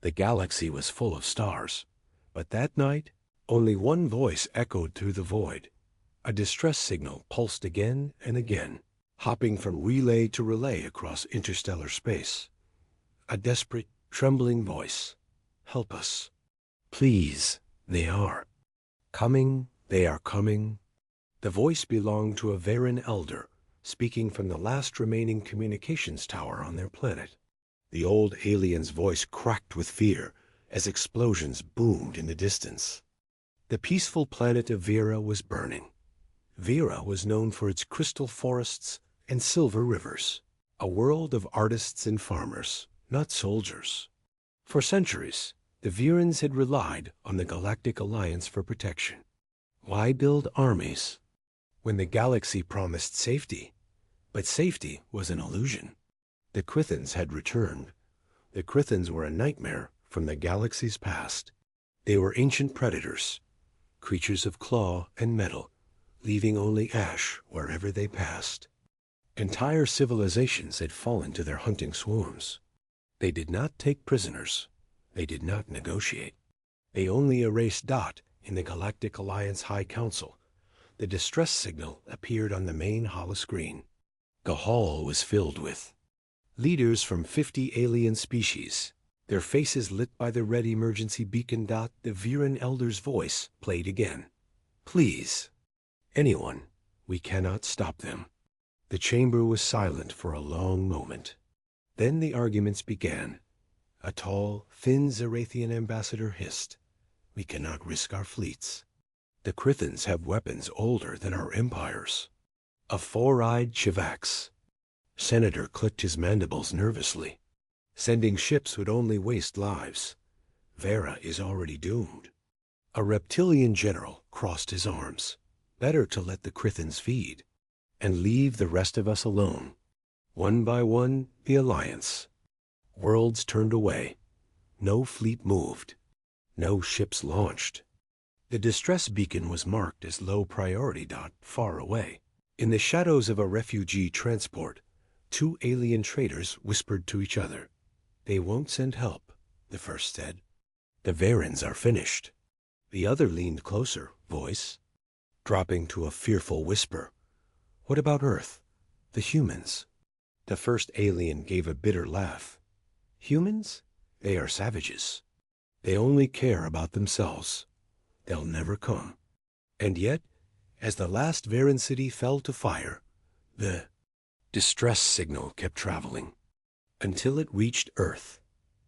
The galaxy was full of stars, but that night, only one voice echoed through the void. A distress signal pulsed again and again, hopping from relay to relay across interstellar space. A desperate, trembling voice. Help us. Please, they are. Coming, they are coming. The voice belonged to a Varan elder, speaking from the last remaining communications tower on their planet. The old alien's voice cracked with fear as explosions boomed in the distance. The peaceful planet of Vera was burning. Vera was known for its crystal forests and silver rivers, a world of artists and farmers, not soldiers. For centuries, the Verans had relied on the Galactic Alliance for protection. Why build armies when the galaxy promised safety? But safety was an illusion. The Crithans had returned. The Crithans were a nightmare from the galaxy's past. They were ancient predators, creatures of claw and metal, leaving only ash wherever they passed. Entire civilizations had fallen to their hunting swarms. They did not take prisoners. They did not negotiate. They only erased Dot in the Galactic Alliance High Council. The distress signal appeared on the main holoscreen. The hall was filled with leaders from 50 alien species, their faces lit by the red emergency beacon. The Viren elder's voice played again. Please, anyone, we cannot stop them. The chamber was silent for a long moment. Then the arguments began. A tall, thin Zerathian ambassador hissed, "We cannot risk our fleets. The Crithans have weapons older than our empires." A four-eyed Chivax senator clicked his mandibles nervously. "Sending ships would only waste lives. Vera is already doomed." A reptilian general crossed his arms. "Better to let the Crithans feed, and leave the rest of us alone." One by one, the Alliance. Worlds turned away. No fleet moved. No ships launched. The distress beacon was marked as low priority. Far away. In the shadows of a refugee transport, two alien traders whispered to each other. "They won't send help," the first said. "The Varans are finished." The other leaned closer, voice dropping to a fearful whisper. "What about Earth? The humans?" The first alien gave a bitter laugh. "Humans? They are savages. They only care about themselves. They'll never come." And yet, as the last Varan city fell to fire, the distress signal kept traveling until it reached Earth.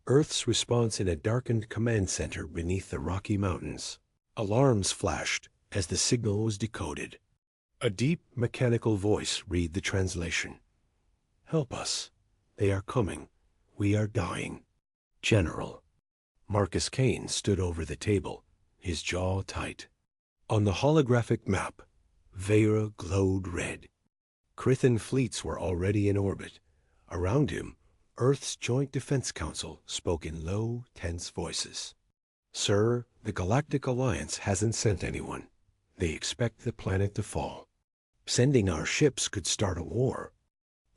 Earth's response in a darkened command center beneath the Rocky Mountains. Alarms flashed as the signal was decoded. A deep, mechanical voice read the translation. "Help us. They are coming. We are dying." General Marcus Kane stood over the table, his jaw tight. On the holographic map, Vera glowed red. Crithan fleets were already in orbit. Around him, Earth's Joint Defense Council spoke in low, tense voices. "Sir, the Galactic Alliance hasn't sent anyone. They expect the planet to fall. Sending our ships could start a war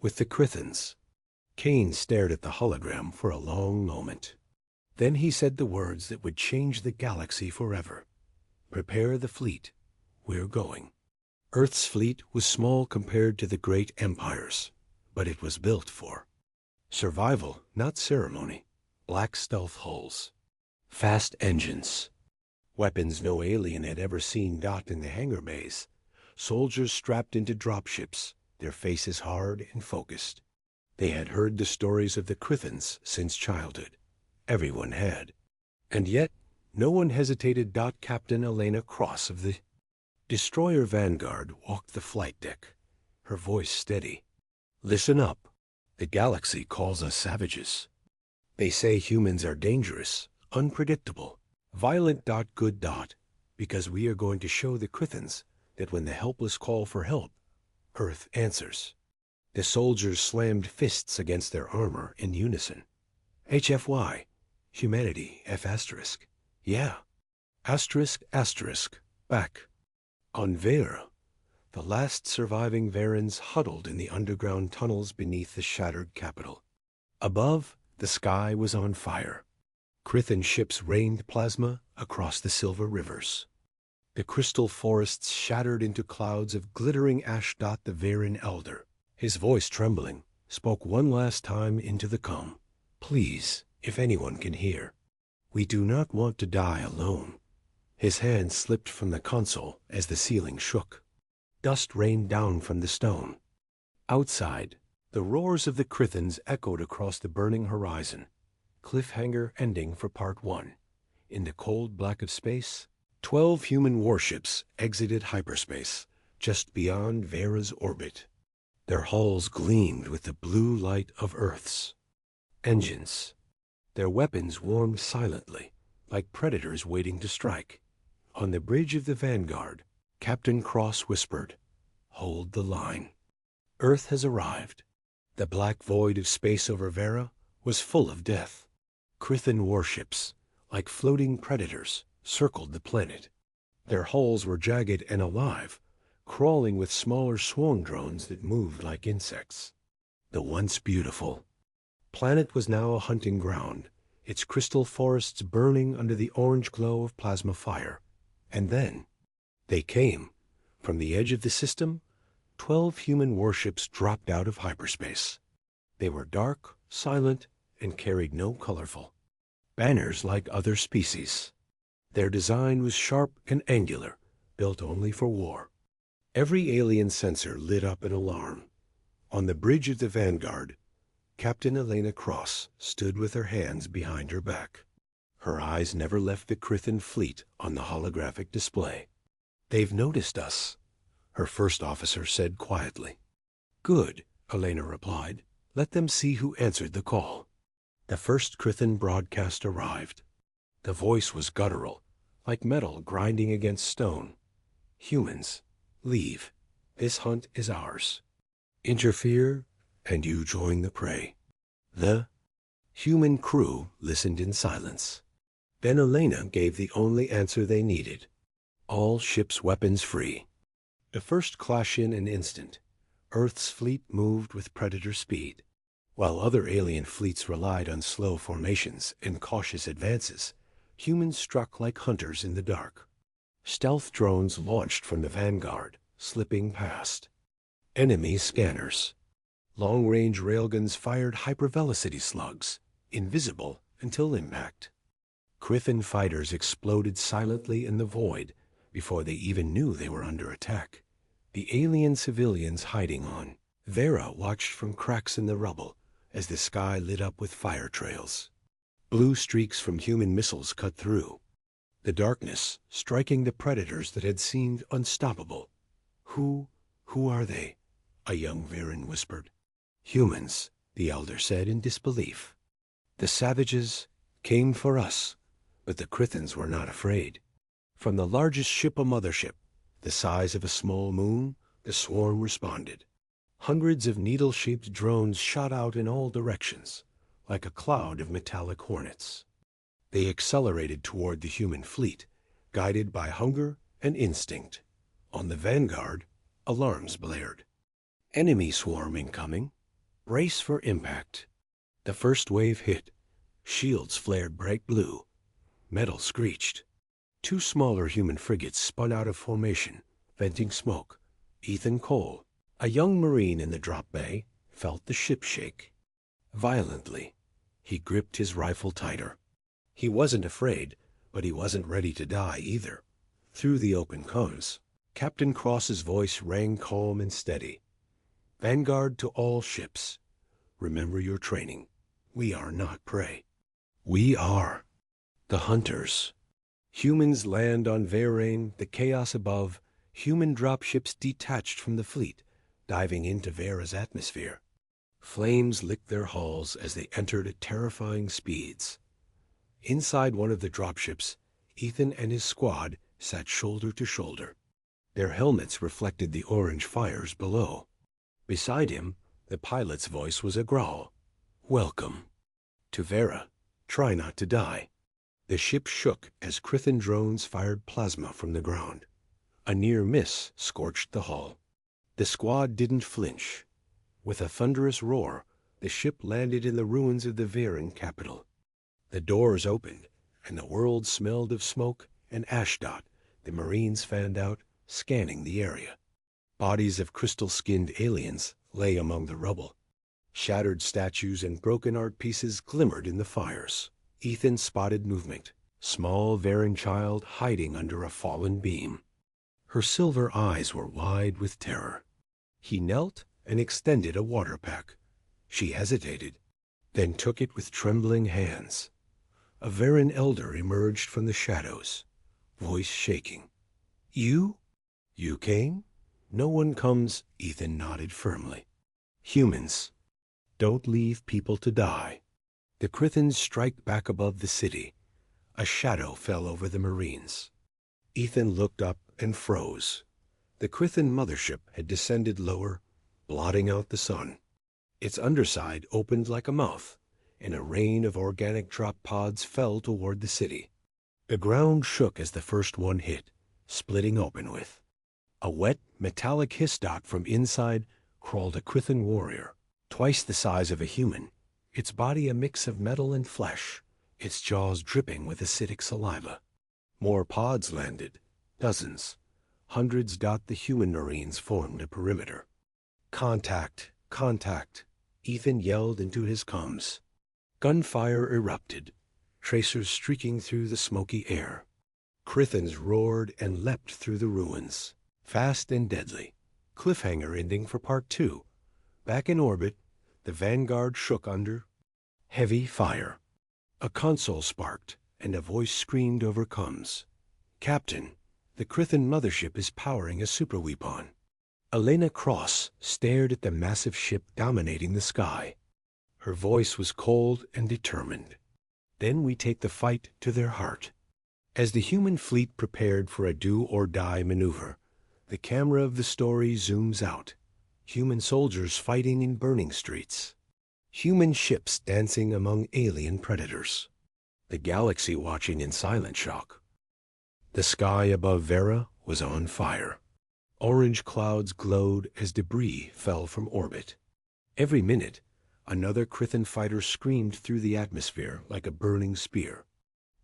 with the Crithans." Kane stared at the hologram for a long moment. Then he said the words that would change the galaxy forever. "Prepare the fleet. We're going." Earth's fleet was small compared to the great empires, but it was built for survival, not ceremony. Black stealth hulls, fast engines, weapons no alien had ever seen. In the hangar bays, soldiers strapped into dropships, their faces hard and focused. They had heard the stories of the Crithans since childhood. Everyone had. And yet, no one hesitated. Captain Elena Cross of the Destroyer Vanguard walked the flight deck, her voice steady. "Listen up. The galaxy calls us savages. They say humans are dangerous, unpredictable, violent. Good. Because we are going to show the Crithans that when the helpless call for help, Earth answers." The soldiers slammed fists against their armor in unison. "HFY. Humanity. F***. Yeah. ***. Back." On Vera, the last surviving Varans huddled in the underground tunnels beneath the shattered capital. Above, the sky was on fire. Krithan ships rained plasma across the silver rivers. The crystal forests shattered into clouds of glittering ash. The Verin elder, his voice trembling, spoke one last time into the calm. Please, if anyone can hear. We do not want to die alone. His hand slipped from the console as the ceiling shook. Dust rained down from the stone. Outside, the roars of the Krithans echoed across the burning horizon. Cliffhanger ending for Part 1. In the cold black of space, 12 human warships exited hyperspace, just beyond Vera's orbit. Their hulls gleamed with the blue light of Earth's engines. Their weapons warmed silently, like predators waiting to strike. On the bridge of the Vanguard, Captain Cross whispered, "Hold the line. Earth has arrived." The black void of space over Vera was full of death. Krithan warships, like floating predators, circled the planet. Their hulls were jagged and alive, crawling with smaller swarm drones that moved like insects. The once beautiful planet was now a hunting ground, its crystal forests burning under the orange glow of plasma fire. And then they came. From the edge of the system, 12 human warships dropped out of hyperspace. They were dark, silent, and carried no colorful banners like other species. Their design was sharp and angular, built only for war. Every alien sensor lit up an alarm. On the bridge of the Vanguard, Captain Elena Cross stood with her hands behind her back. Her eyes never left the Krithan fleet on the holographic display. "They've noticed us," her first officer said quietly. "Good," Elena replied. "Let them see who answered the call." The first Krithan broadcast arrived. The voice was guttural, like metal grinding against stone. "Humans, leave. This hunt is ours. Interfere, and you join the prey." The human crew listened in silence. Then Elena gave the only answer they needed. All ships' weapons free. The first clash in an instant. Earth's fleet moved with predator speed. While other alien fleets relied on slow formations and cautious advances, humans struck like hunters in the dark. Stealth drones launched from the Vanguard, slipping past. Enemy scanners. Long-range railguns fired hypervelocity slugs, invisible until impact. Krithan fighters exploded silently in the void before they even knew they were under attack. The alien civilians hiding on Vera watched from cracks in the rubble as the sky lit up with fire trails. Blue streaks from human missiles cut through. The darkness striking the predators that had seemed unstoppable. Who are they?" a young Verin whispered. "Humans," the elder said in disbelief. "The savages came for us, but the Krithans were not afraid." From the largest ship, a mothership, the size of a small moon, the swarm responded. Hundreds of needle-shaped drones shot out in all directions, like a cloud of metallic hornets. They accelerated toward the human fleet, guided by hunger and instinct. On the Vanguard, alarms blared. "Enemy swarm incoming. Brace for impact." The first wave hit. Shields flared bright blue. Metal screeched. 2 smaller human frigates spun out of formation, venting smoke. Ethan Cole, a young Marine in the drop bay, felt the ship shake. Violently, he gripped his rifle tighter. He wasn't afraid, but he wasn't ready to die either. Through the open comms, Captain Cross's voice rang calm and steady. "Vanguard to all ships. Remember your training. We are not prey. We are the hunters." Humans land on Verain, the chaos above. Human dropships detached from the fleet, diving into Vera's atmosphere. Flames licked their hulls as they entered at terrifying speeds. Inside one of the dropships, Ethan and his squad sat shoulder to shoulder. Their helmets reflected the orange fires below. Beside him, the pilot's voice was a growl. "Welcome to Vera. Try not to die." The ship shook as Krithan drones fired plasma from the ground. A near miss scorched the hull. The squad didn't flinch. With a thunderous roar, the ship landed in the ruins of the Veran capital. The doors opened, and the world smelled of smoke and ashdot. The Marines fanned out, scanning the area. Bodies of crystal-skinned aliens lay among the rubble. Shattered statues and broken art pieces glimmered in the fires. Ethan spotted movement. Small Varen child hiding under a fallen beam. Her silver eyes were wide with terror. He knelt and extended a water pack. She hesitated, then took it with trembling hands. A Varen elder emerged from the shadows, voice shaking. You? You came? No one comes, Ethan nodded firmly. Humans. Don't leave people to die. The Crithans strike back above the city. A shadow fell over the Marines. Ethan looked up and froze. The Crithan mothership had descended lower, blotting out the sun. Its underside opened like a mouth, and a rain of organic drop pods fell toward the city. The ground shook as the first one hit, splitting open with. A wet, metallic hiss dot from inside crawled a Crithan warrior, twice the size of a human, its body a mix of metal and flesh, its jaws dripping with acidic saliva. More pods landed, dozens. Hundreds dot the human Marines formed a perimeter. Contact, contact, Ethan yelled into his comms. Gunfire erupted, tracers streaking through the smoky air. Crithans roared and leapt through the ruins, fast and deadly. Cliffhanger ending for Part 2. Back in orbit, the Vanguard shook under heavy fire. A console sparked, and a voice screamed over comms. Captain, the Crithan mothership is powering a superweapon. Elena Cross stared at the massive ship dominating the sky. Her voice was cold and determined. Then we take the fight to their heart. As the human fleet prepared for a do-or-die maneuver, the camera of the story zooms out. Human soldiers fighting in burning streets. Human ships dancing among alien predators. The galaxy watching in silent shock. The sky above Vera was on fire. Orange clouds glowed as debris fell from orbit. Every minute, another Crithan fighter screamed through the atmosphere like a burning spear.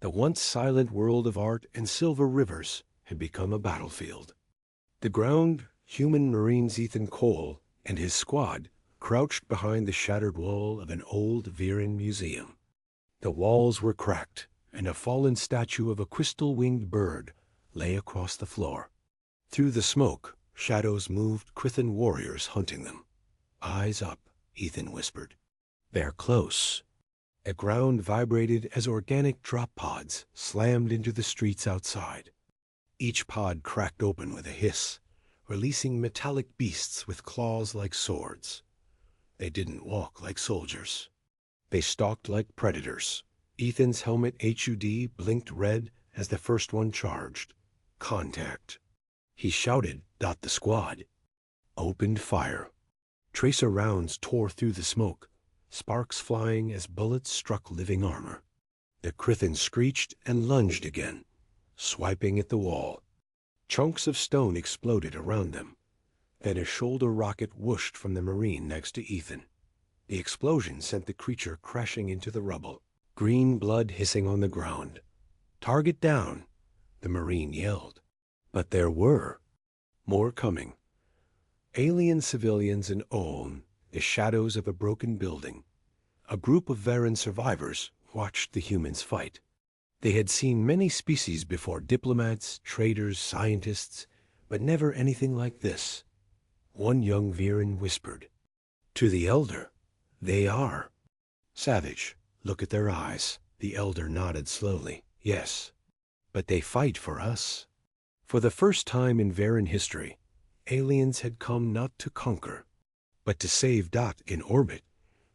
The once silent world of art and silver rivers had become a battlefield. The ground, human Marines Ethan Cole and his squad crouched behind the shattered wall of an old Viren museum. The walls were cracked, and a fallen statue of a crystal-winged bird lay across the floor. Through the smoke, shadows moved Crithan warriors hunting them. Eyes up, Ethan whispered. They're close. The ground vibrated as organic drop pods slammed into the streets outside. Each pod cracked open with a hiss, releasing metallic beasts with claws like swords. They didn't walk like soldiers. They stalked like predators. Ethan's helmet HUD blinked red as the first one charged. Contact. He shouted, "Dot the squad." Opened fire. Tracer rounds tore through the smoke, sparks flying as bullets struck living armor. The Crithan screeched and lunged again, swiping at the wall. Chunks of stone exploded around them. Then a shoulder rocket whooshed from the Marine next to Ethan. The explosion sent the creature crashing into the rubble, green blood hissing on the ground. Target down, the Marine yelled. But there were more coming. Alien civilians and Olm, the shadows of a broken building. A group of Varen survivors watched the humans fight. They had seen many species before, diplomats, traders, scientists, but never anything like this. One young Viren whispered, "To the elder, they are." "Savage, look at their eyes." The elder nodded slowly. "Yes, but they fight for us." For the first time in Varen history, aliens had come not to conquer, but to save Dot in orbit.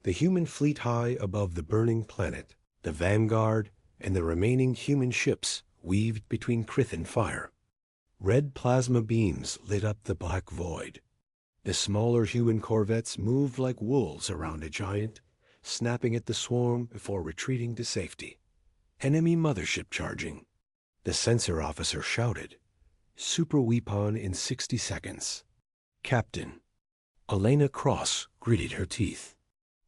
The human fleet high above the burning planet, the Vanguard, and the remaining human ships weaved between Crithan fire. Red plasma beams lit up the black void. The smaller human corvettes moved like wolves around a giant, snapping at the swarm before retreating to safety. Enemy mothership charging. The sensor officer shouted, "Super weapon in 60 seconds. Captain." Elena Cross gritted her teeth.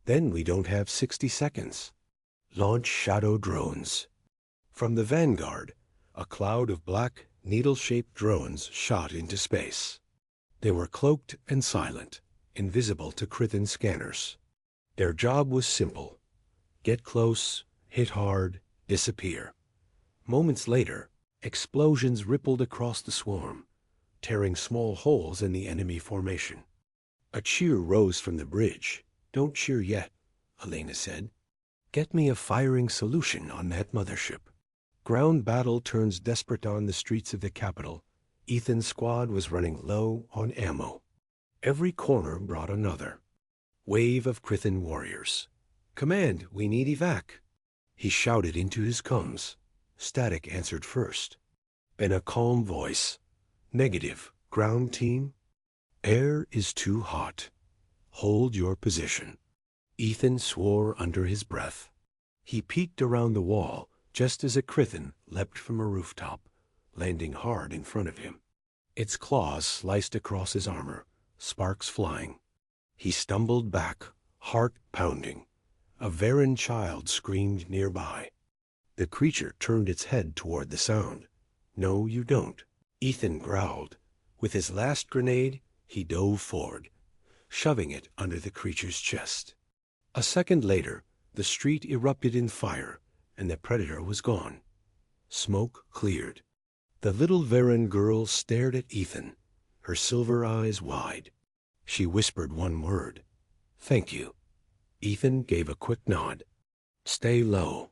"Then we don't have 60 seconds. Launch shadow drones. From the vanguard, a cloud of black, needle-shaped drones shot into space. They were cloaked and silent, invisible to Krithin scanners. Their job was simple: get close, hit hard, disappear. Moments later, explosions rippled across the swarm, tearing small holes in the enemy formation. A cheer rose from the bridge. "Don't cheer yet," Elena said. "Get me a firing solution on that mothership." Ground battle turns desperate on the streets of the capital. Ethan's squad was running low on ammo. Every corner brought another wave of Krithin warriors. "Command, we need evac." He shouted into his comms. Static answered first. In a calm voice, "Negative, ground team. Air is too hot. Hold your position." Ethan swore under his breath. He peeked around the wall just as a Krithin leapt from a rooftop, landing hard in front of him. Its claws sliced across his armor, sparks flying. He stumbled back, heart pounding. A Varen child screamed nearby. The creature turned its head toward the sound. "No, you don't," Ethan growled. With his last grenade, he dove forward, shoving it under the creature's chest. A second later, the street erupted in fire, and the predator was gone. Smoke cleared. The little Varen girl stared at Ethan, her silver eyes wide. She whispered one word: "Thank you." Ethan gave a quick nod. "Stay low.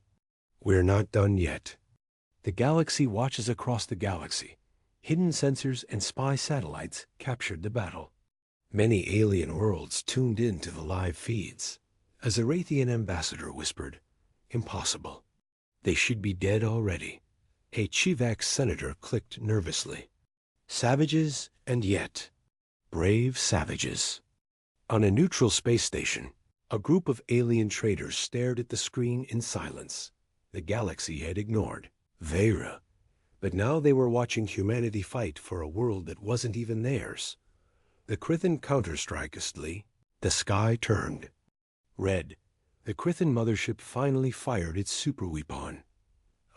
We're not done yet." The galaxy watches across the galaxy. Hidden sensors and spy satellites captured the battle. Many alien worlds tuned in to the live feeds. As a Raytheon ambassador whispered, "Impossible. They should be dead already." A Chivak senator clicked nervously. Savages, and yet brave savages. On a neutral space station, a group of alien traders stared at the screen in silence. The galaxy had ignored Vera, but now they were watching humanity fight for a world that wasn't even theirs. The Krithin counter-strikestly. The sky turned red. The Krithin mothership finally fired its superweapon.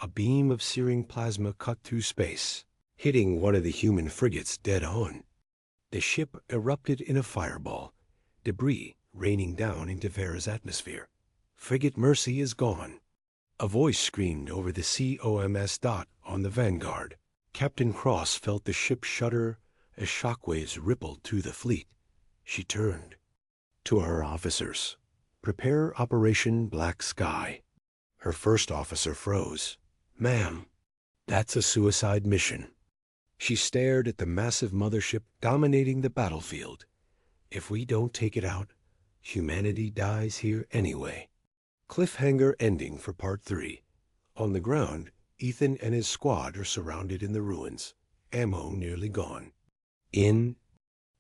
A beam of searing plasma cut through space, hitting one of the human frigates dead on. The ship erupted in a fireball, debris raining down into Vera's atmosphere. "Frigate Mercy is gone." A voice screamed over the COMS dot on the vanguard. Captain Cross felt the ship shudder as shockwaves rippled through the fleet. She turned to her officers. "Prepare Operation Black Sky." Her first officer froze. "Ma'am, that's a suicide mission." She stared at the massive mothership dominating the battlefield. "If we don't take it out, humanity dies here anyway." Cliffhanger ending for Part 3. On the ground, Ethan and his squad are surrounded in the ruins, ammo nearly gone. In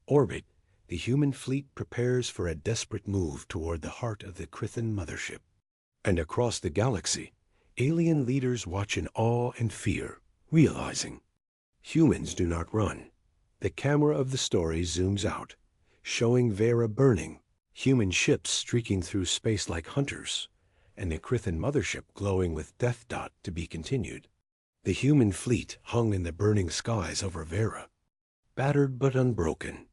orbit, the human fleet prepares for a desperate move toward the heart of the Krithin mothership. And across the galaxy, alien leaders watch in awe and fear, realizing humans do not run. The camera of the story zooms out, showing Vera burning, human ships streaking through space like hunters, and the Krithin mothership glowing with death dot to be continued. The human fleet hung in the burning skies over Vera, battered but unbroken.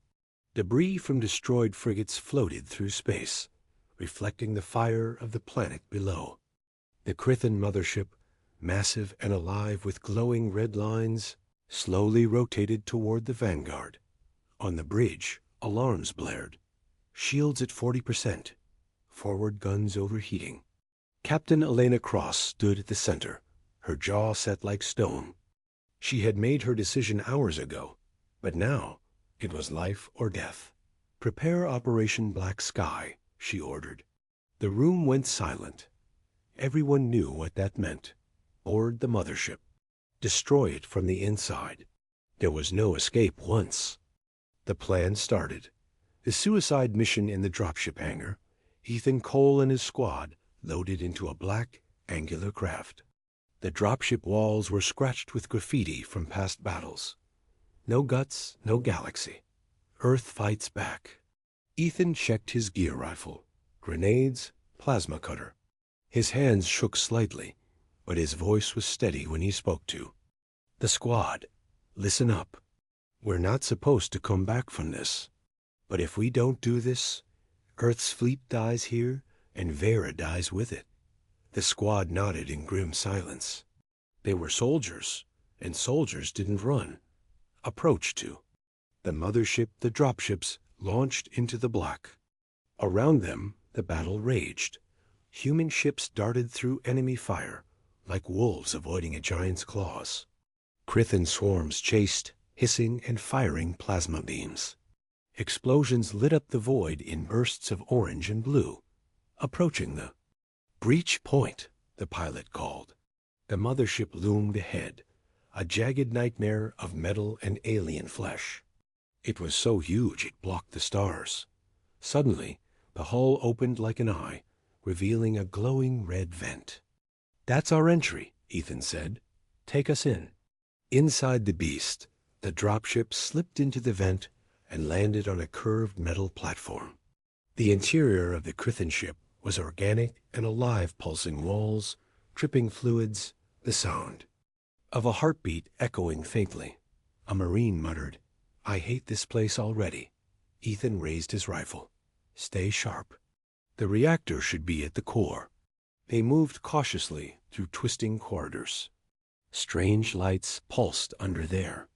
Debris from destroyed frigates floated through space, reflecting the fire of the planet below. The Krithin mothership, massive and alive with glowing red lines, slowly rotated toward the vanguard. On the bridge, alarms blared. Shields at 40%. Forward guns overheating. Captain Elena Cross stood at the center, her jaw set like stone. She had made her decision hours ago, but now it was life or death. "Prepare Operation Black Sky," she ordered. The room went silent. Everyone knew what that meant. Board the mothership. Destroy it from the inside. There was no escape once. The plan started. The suicide mission in the dropship hangar. Ethan Cole and his squad loaded into a black, angular craft. The dropship walls were scratched with graffiti from past battles. No guts, no galaxy. Earth fights back. Ethan checked his gear rifle. Grenades, plasma cutter. His hands shook slightly, but his voice was steady when he spoke to the squad. Listen up. We're not supposed to come back from this. But if we don't do this, Earth's fleet dies here, and Vera dies with it. The squad nodded in grim silence. They were soldiers, and soldiers didn't run. Approach to. The mothership, the dropships, launched into the black. Around them, the battle raged. Human ships darted through enemy fire, like wolves avoiding a giant's claws. Krithan swarms chased, hissing and firing plasma beams. Explosions lit up the void in bursts of orange and blue. Approaching the breach point, the pilot called. The mothership loomed ahead, a jagged nightmare of metal and alien flesh. It was so huge it blocked the stars. Suddenly, the hull opened like an eye, revealing a glowing red vent. "That's our entry," Ethan said. "Take us in." Inside the beast, the dropship slipped into the vent and landed on a curved metal platform. The interior of the Krithan ship was organic and alive, pulsing walls, dripping fluids, the sound of a heartbeat echoing faintly. A Marine muttered, "I hate this place already." Ethan raised his rifle. "Stay sharp. The reactor should be at the core." They moved cautiously through twisting corridors. Strange lights pulsed under there.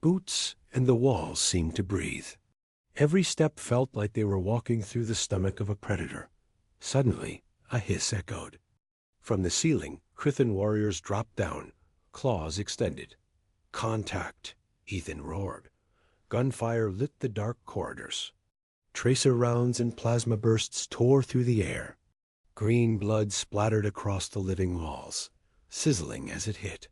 Boots and the walls seemed to breathe. Every step felt like they were walking through the stomach of a predator. Suddenly, a hiss echoed. From the ceiling, Krithan warriors dropped down, claws extended. "Contact!" Ethan roared. Gunfire lit the dark corridors. Tracer rounds and plasma bursts tore through the air. Green blood splattered across the living walls, sizzling as it hit.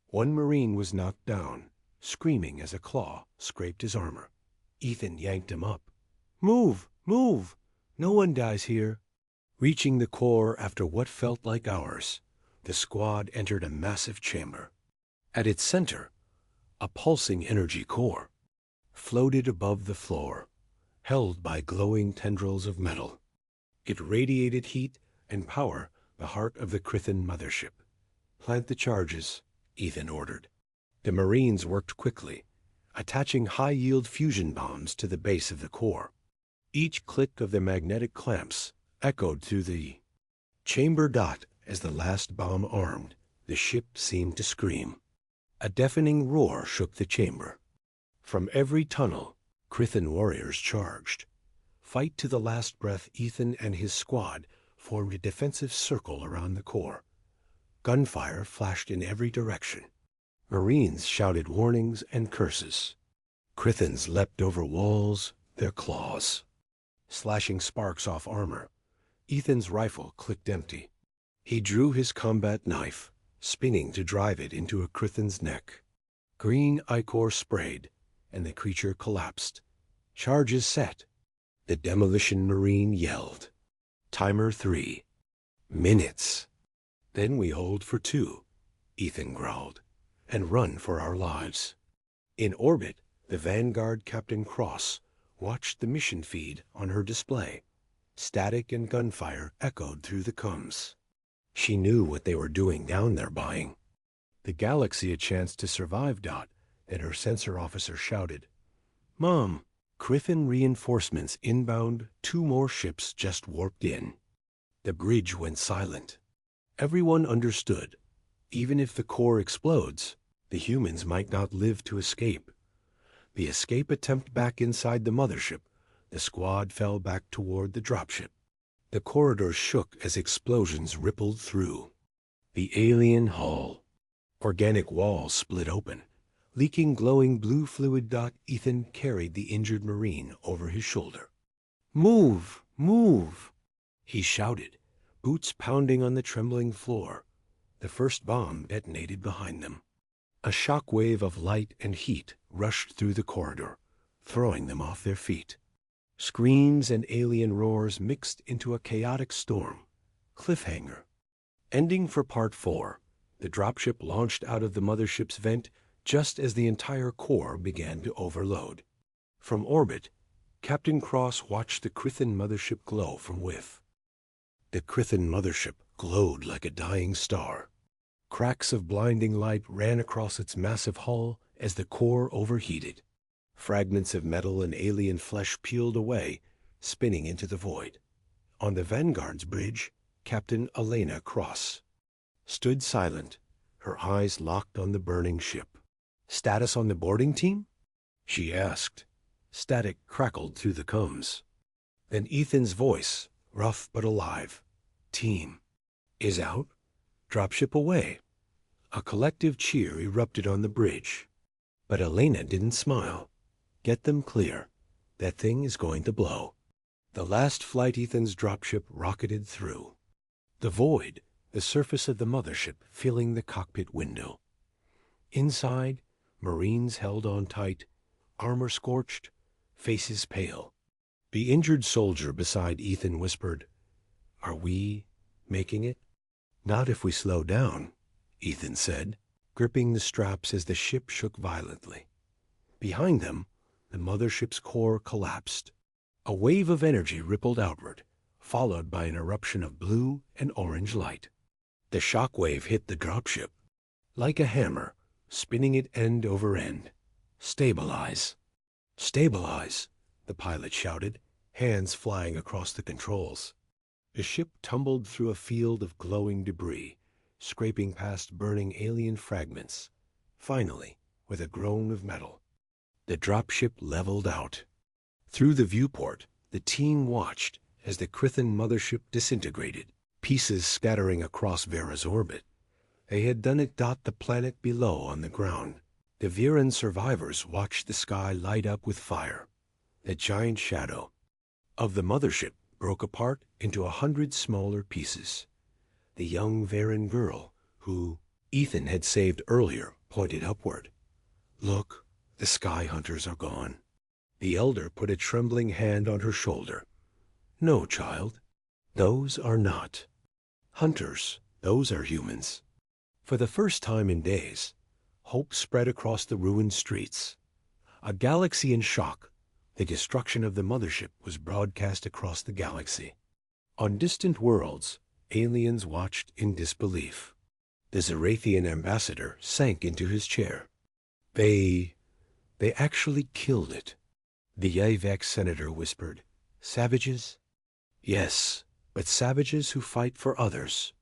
One Marine was knocked down, screaming as a claw scraped his armor. Ethan yanked him up. "Move! Move! No one dies here." Reaching the core after what felt like hours, the squad entered a massive chamber. At its center, a pulsing energy core floated above the floor, held by glowing tendrils of metal. It radiated heat and power, the heart of the Krithan mothership. "Plant the charges," Ethan ordered. The Marines worked quickly, attaching high-yield fusion bombs to the base of the core. Each click of the magnetic clamps echoed through the chamber. As the last bomb armed, the ship seemed to scream. A deafening roar shook the chamber. From every tunnel, Krithan warriors charged. Fight to the last breath, Ethan and his squad formed a defensive circle around the core. Gunfire flashed in every direction. Marines shouted warnings and curses. Krithans leapt over walls, their claws slashing sparks off armor. Ethan's rifle clicked empty. He drew his combat knife, spinning to drive it into a Krithan's neck. Green ichor sprayed, and the creature collapsed. Charges set. The demolition Marine yelled. Timer 3. Minutes. "Then we hold for 2, Ethan growled, "and run for our lives." In orbit, the Vanguard Captain Cross watched the mission feed on her display. Static and gunfire echoed through the coms. She knew what they were doing down there buying the galaxy a chance to survive. And her sensor officer shouted, "Mom, Krithan reinforcements inbound. 2 more ships just warped in." The bridge went silent. Everyone understood. Even if the core explodes, the humans might not live to escape. The escape attempt back inside the mothership, the squad fell back toward the dropship. The corridors shook as explosions rippled through the alien hull. Organic walls split open, leaking glowing blue fluid. Ethan carried the injured Marine over his shoulder. "Move! Move!" he shouted, boots pounding on the trembling floor. The first bomb detonated behind them. A shock wave of light and heat rushed through the corridor, throwing them off their feet. Screams and alien roars mixed into a chaotic storm. Cliffhanger. Ending for Part 4. The dropship launched out of the mothership's vent just as the entire core began to overload. From orbit, Captain Cross watched the Krithan mothership glow from with. The Krithan mothership glowed like a dying star. Cracks of blinding light ran across its massive hull as the core overheated. Fragments of metal and alien flesh peeled away, spinning into the void. On the Vanguard's bridge, Captain Elena Cross stood silent, her eyes locked on the burning ship. "Status on the boarding team?" she asked. Static crackled through the comms. Then Ethan's voice, rough but alive. "Team is out. Dropship away." A collective cheer erupted on the bridge. But Elena didn't smile. "Get them clear. That thing is going to blow." The last flight Ethan's dropship rocketed through. The void, the surface of the mothership filling the cockpit window. Inside, Marines held on tight, armor scorched, faces pale. The injured soldier beside Ethan whispered, "Are we making it?" "Not if we slow down," Ethan said, gripping the straps as the ship shook violently. Behind them, the mothership's core collapsed. A wave of energy rippled outward, followed by an eruption of blue and orange light. The shock wave hit the dropship like a hammer, spinning it end over end. "Stabilize! Stabilize!" the pilot shouted, hands flying across the controls. The ship tumbled through a field of glowing debris, scraping past burning alien fragments. Finally, with a groan of metal, the dropship leveled out. Through the viewport, the team watched as the Krithan mothership disintegrated, pieces scattering across Vera's orbit. They had done it dot the planet below on the ground. The Viran survivors watched the sky light up with fire. The giant shadow of the mothership broke apart into 100 smaller pieces. The young Veran girl, who Ethan had saved earlier, pointed upward. "Look, the sky hunters are gone." The elder put a trembling hand on her shoulder. "No, child, those are not hunters. Those are humans." For the first time in days, hope spread across the ruined streets. A galaxy in shock, the destruction of the mothership was broadcast across the galaxy. On distant worlds, aliens watched in disbelief. The Zerathian ambassador sank into his chair. They actually killed it." The Yavek senator whispered. "Savages?" "Yes, but savages who fight for others."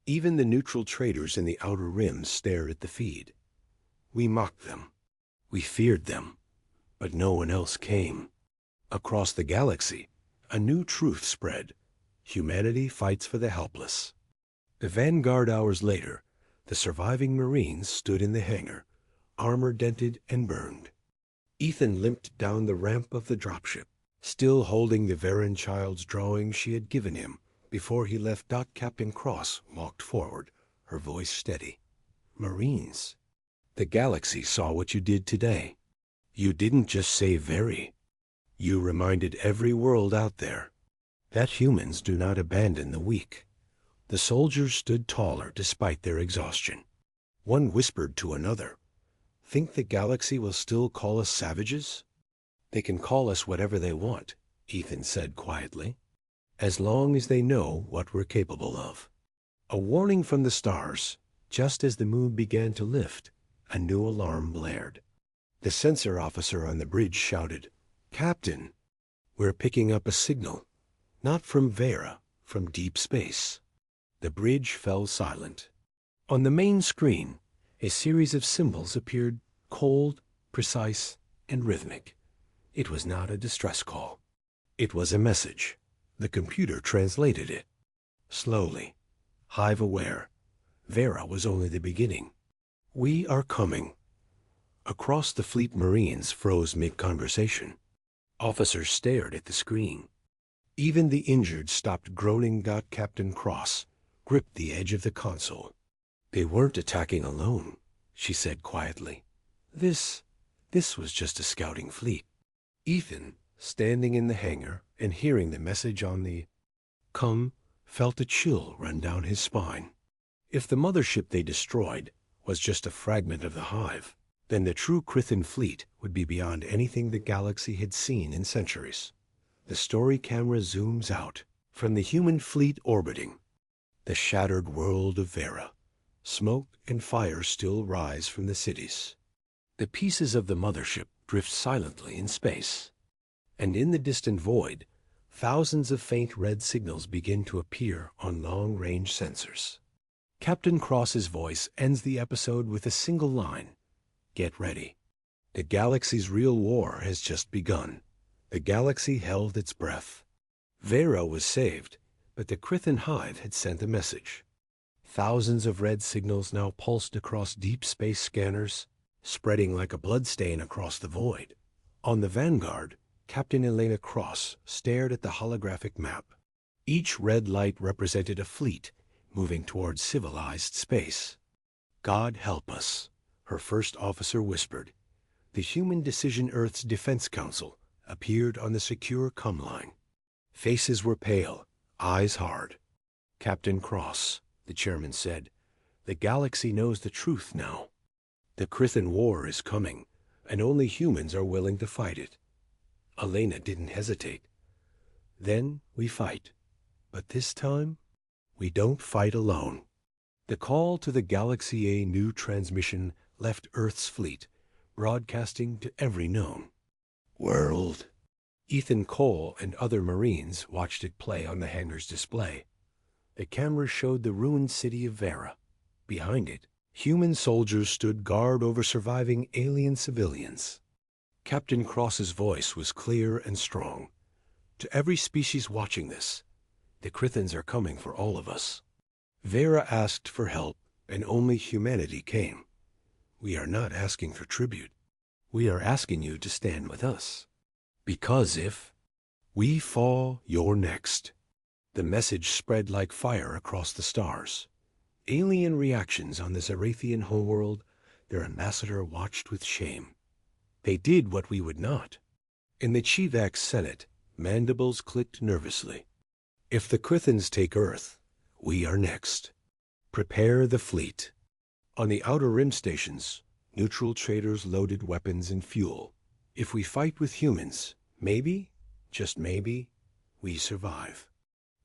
Even the neutral traders in the outer rim stared at the feed. "We mocked them. We feared them. But no one else came." Across the galaxy, a new truth spread. Humanity fights for the helpless. The Vanguard hours later, the surviving Marines stood in the hangar, armor dented and burned. Ethan limped down the ramp of the dropship, still holding the Veran child's drawing she had given him before he left. Captain Cross walked forward, her voice steady. "Marines, the galaxy saw what you did today. You didn't just save Veri. You reminded every world out there that humans do not abandon the weak." The soldiers stood taller despite their exhaustion. One whispered to another, "Think the galaxy will still call us savages?" "They can call us whatever they want," Ethan said quietly, "as long as they know what we're capable of." A warning from the stars. Just as the moon began to lift, a new alarm blared. The sensor officer on the bridge shouted, "Captain, we're picking up a signal. Not from Vera, from deep space." The bridge fell silent. On the main screen, a series of symbols appeared, cold, precise, and rhythmic. It was not a distress call. It was a message. The computer translated it. Slowly, hive aware, Vera was only the beginning. "We are coming." Across the fleet, Marines froze mid-conversation. Officers stared at the screen. Even the injured stopped groaning. Captain Cross gripped the edge of the console. "They weren't attacking alone," she said quietly. This was just a scouting fleet." Ethan, standing in the hangar and hearing the message on the com, felt a chill run down his spine. If the mothership they destroyed was just a fragment of the hive, then the true Krithan fleet would be beyond anything the galaxy had seen in centuries. The story camera zooms out from the human fleet orbiting. The shattered world of Vera. Smoke and fire still rise from the cities. The pieces of the mothership drift silently in space. And in the distant void, thousands of faint red signals begin to appear on long-range sensors. Captain Cross's voice ends the episode with a single line. Get ready. The galaxy's real war has just begun. The galaxy held its breath. Vera was saved, but the Krithan hive had sent a message. Thousands of red signals now pulsed across deep space scanners, spreading like a bloodstain across the void. On the Vanguard, Captain Elena Cross stared at the holographic map. Each red light represented a fleet moving towards civilized space. God help us, her first officer whispered. The Human Decision Earth's Defense Council appeared on the secure comm line. Faces were pale, eyes hard. Captain Cross, the chairman said, the galaxy knows the truth now. The Krithan War is coming, and only humans are willing to fight it. Elena didn't hesitate. Then we fight. But this time, we don't fight alone. The call to the Galaxy A new transmission left Earth's fleet, broadcasting to every known world. Ethan Cole and other Marines watched it play on the hangar's display. The camera showed the ruined city of Vera. Behind it, human soldiers stood guard over surviving alien civilians. Captain Cross's voice was clear and strong. To every species watching this, the Krithans are coming for all of us. Vera asked for help, and only humanity came. We are not asking for tribute. We are asking you to stand with us. Because if we fall, you're next. The message spread like fire across the stars. Alien reactions on the Zarathian homeworld, their ambassador watched with shame. They did what we would not. In the Chivak Senate, mandibles clicked nervously. If the Krithans take Earth, we are next. Prepare the fleet. On the outer rim stations, neutral traders loaded weapons and fuel. If we fight with humans, maybe, just maybe, we survive.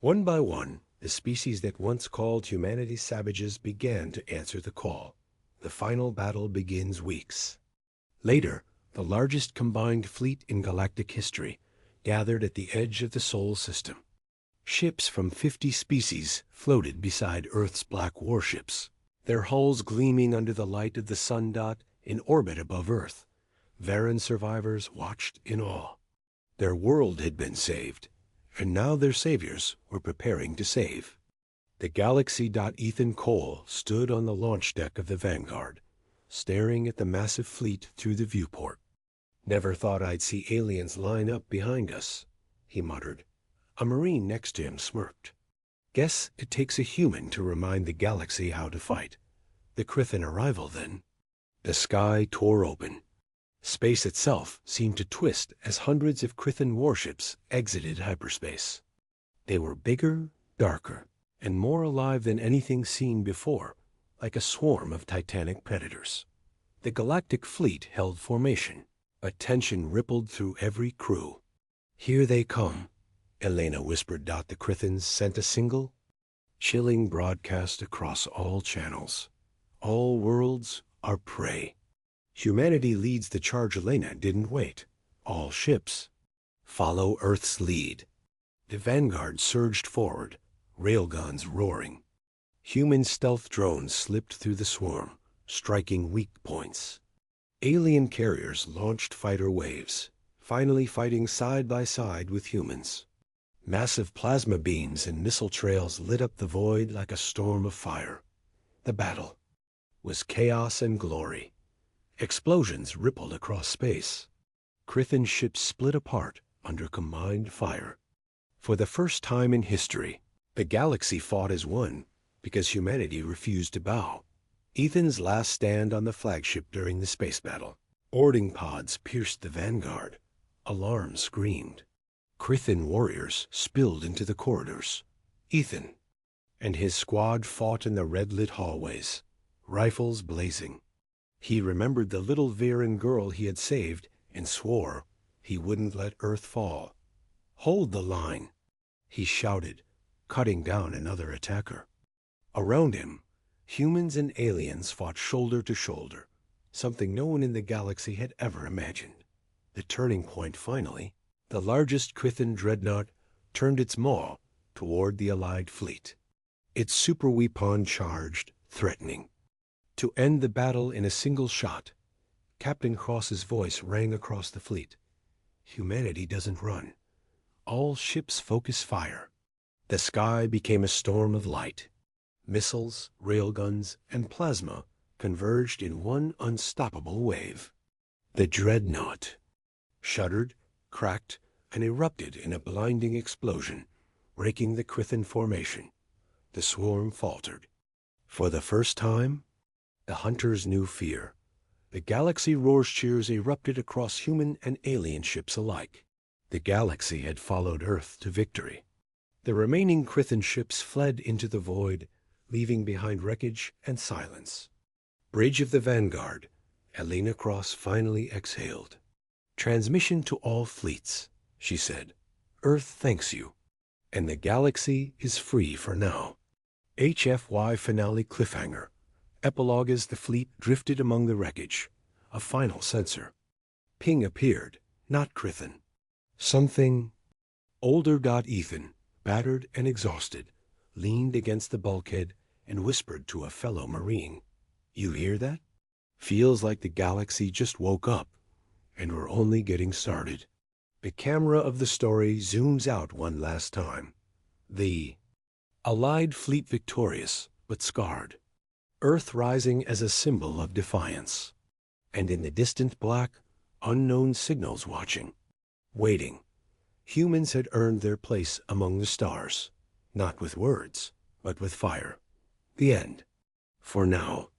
One by one, the species that once called humanity savages began to answer the call. The final battle begins weeks later. The largest combined fleet in galactic history gathered at the edge of the Sol system. Ships from 50 species floated beside Earth's black warships, their hulls gleaming under the light of the sun dot in orbit above Earth. Varan survivors watched in awe. Their world had been saved, and now their saviors were preparing to save. The Galaxy. Ethan Cole stood on the launch deck of the Vanguard, staring at the massive fleet through the viewport. Never thought I'd see aliens line up behind us, he muttered. A Marine next to him smirked. Guess it takes a human to remind the galaxy how to fight. The Krithan arrival, then. The sky tore open. Space itself seemed to twist as hundreds of Krithan warships exited hyperspace. They were bigger, darker, and more alive than anything seen before, like a swarm of titanic predators. The galactic fleet held formation. A tension rippled through every crew. Here they come, Elena whispered. The Krithans sent a single, chilling broadcast across all channels. All worlds are prey. Humanity leads the charge. Elena didn't wait. All ships follow Earth's lead. The Vanguard surged forward, railguns roaring. Human stealth drones slipped through the swarm, striking weak points. Alien carriers launched fighter waves, finally fighting side by side with humans. Massive plasma beams and missile trails lit up the void like a storm of fire. The battle was chaos and glory. Explosions rippled across space. Krithan ships split apart under combined fire. For the first time in history, the galaxy fought as one because humanity refused to bow. Ethan's last stand on the flagship during the space battle. Boarding pods pierced the Vanguard. Alarms screamed. Krithan warriors spilled into the corridors. Ethan and his squad fought in the red-lit hallways, rifles blazing. He remembered the little Varan girl he had saved and swore he wouldn't let Earth fall. Hold the line, he shouted, cutting down another attacker. Around him, humans and aliens fought shoulder to shoulder, something no one in the galaxy had ever imagined. The turning point finally, the largest Krithan dreadnought turned its maw toward the Allied fleet. Its super weapon charged, threatening. To end the battle in a single shot, Captain Cross's voice rang across the fleet. Humanity doesn't run. All ships focus fire. The sky became a storm of light. Missiles, railguns, and plasma converged in one unstoppable wave. The dreadnought shuddered, cracked, and erupted in a blinding explosion, breaking the Krithan formation. The swarm faltered. For the first time, the hunters knew fear. The galaxy roar's cheers erupted across human and alien ships alike. The galaxy had followed Earth to victory. The remaining Krithan ships fled into the void, leaving behind wreckage and silence. Bridge of the Vanguard, Elena Cross finally exhaled. "Transmission to all fleets," she said. "Earth thanks you, and the galaxy is free for now." HFY Finale Cliffhanger. Epilogue as the fleet drifted among the wreckage. A final censor. Ping appeared, not Krithan. Something. Older Ethan, battered and exhausted, leaned against the bulkhead and whispered to a fellow Marine. "You hear that? Feels like the galaxy just woke up, and we're only getting started." The camera of the story zooms out one last time. The Allied fleet victorious, but scarred. Earth rising as a symbol of defiance. And in the distant black, unknown signals watching. Waiting. Humans had earned their place among the stars. Not with words, but with fire. The end. For now.